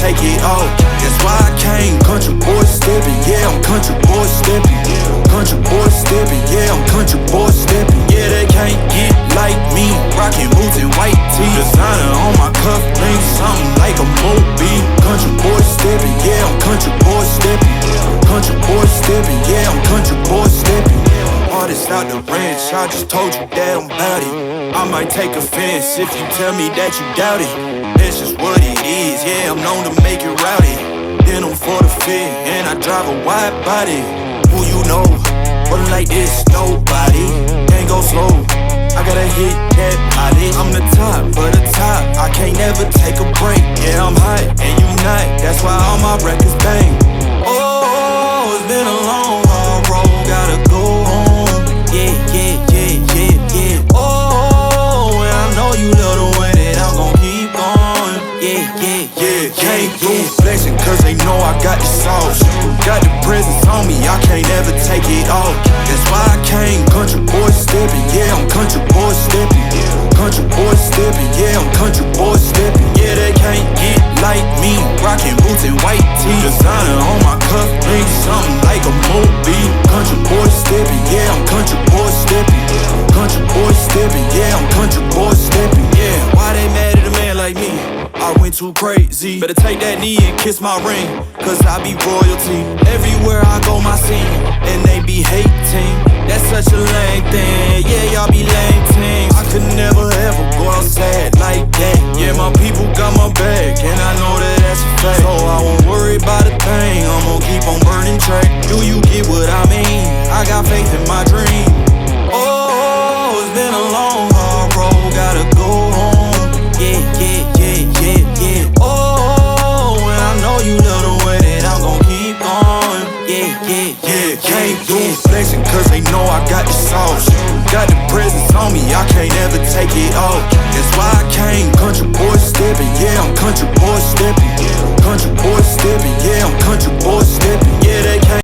take it off. That's why I came, country boy steppin', yeah, I'm country boy steppin'. Country boy steppin', yeah, I'm country boy steppin'. Yeah, they can't get like me, rockin' boots and white tee. Designer on my cuff, link something like a movie. Country boy steppin', yeah, I'm country boy steppin'. Country boy steppin', yeah, I'm country boy steppin'. Artist out the ranch, I just told you that I'm bout it. I might take offense if you tell me that you doubt it. That's just what it is, yeah, I'm known to make it rowdy. Then I'm for the fit, and I drive a wide body. Who you know, but like this, nobody. Can't go slow, I gotta hit that body. I'm the top of the top, I can't never take a break. Yeah, I'm hot, and you not, that's why all my records bang. Oh, it's been a long, hard road, gotta go home. Yeah, yeah, yeah, yeah, yeah. Oh, and I know you love the way that I'm gon' keep going. Yeah, yeah, yeah, can't do flexing, cause they know I got the sauce. Got the presence on me, I can't ever take it off. That's why I came, country boy steppin', yeah, I'm country boy steppin'. Country boy steppin', yeah, I'm country boy steppin'. Yeah, they can't get like me, rockin' boots and white tee. Designer on my cuff, link something like a movie. Country boy steppin', yeah, I'm country boy steppin'. Country boy steppin', yeah, I'm country boy steppin'. Yeah, why they mad at a man like me? I went too crazy. Better take that knee and kiss my ring, cause I be royalty. Everywhere I go, my scene, and they be hating. That's such a lame thing, yeah, y'all be lame teams. I could never ever go outside like that. Yeah, my people got my back, and I know that that's a fact. So I won't worry about a thing, I'm gon' keep on burning track. Do you get what I mean? I got faith in my dream. Oh, it's been a long, hard road, gotta go home. Yeah, yeah, yeah, yeah, yeah. Oh, and I know you love the way that I'm gon' keep going. Yeah, yeah, yeah, can't do flexing, cause they know I got the sauce. Got the presence on me, I can't ever take it off. That's why I came, country boy steppin', yeah, I'm country boy steppin'. Country boy steppin', yeah, I'm country boy steppin'. Yeah, they can't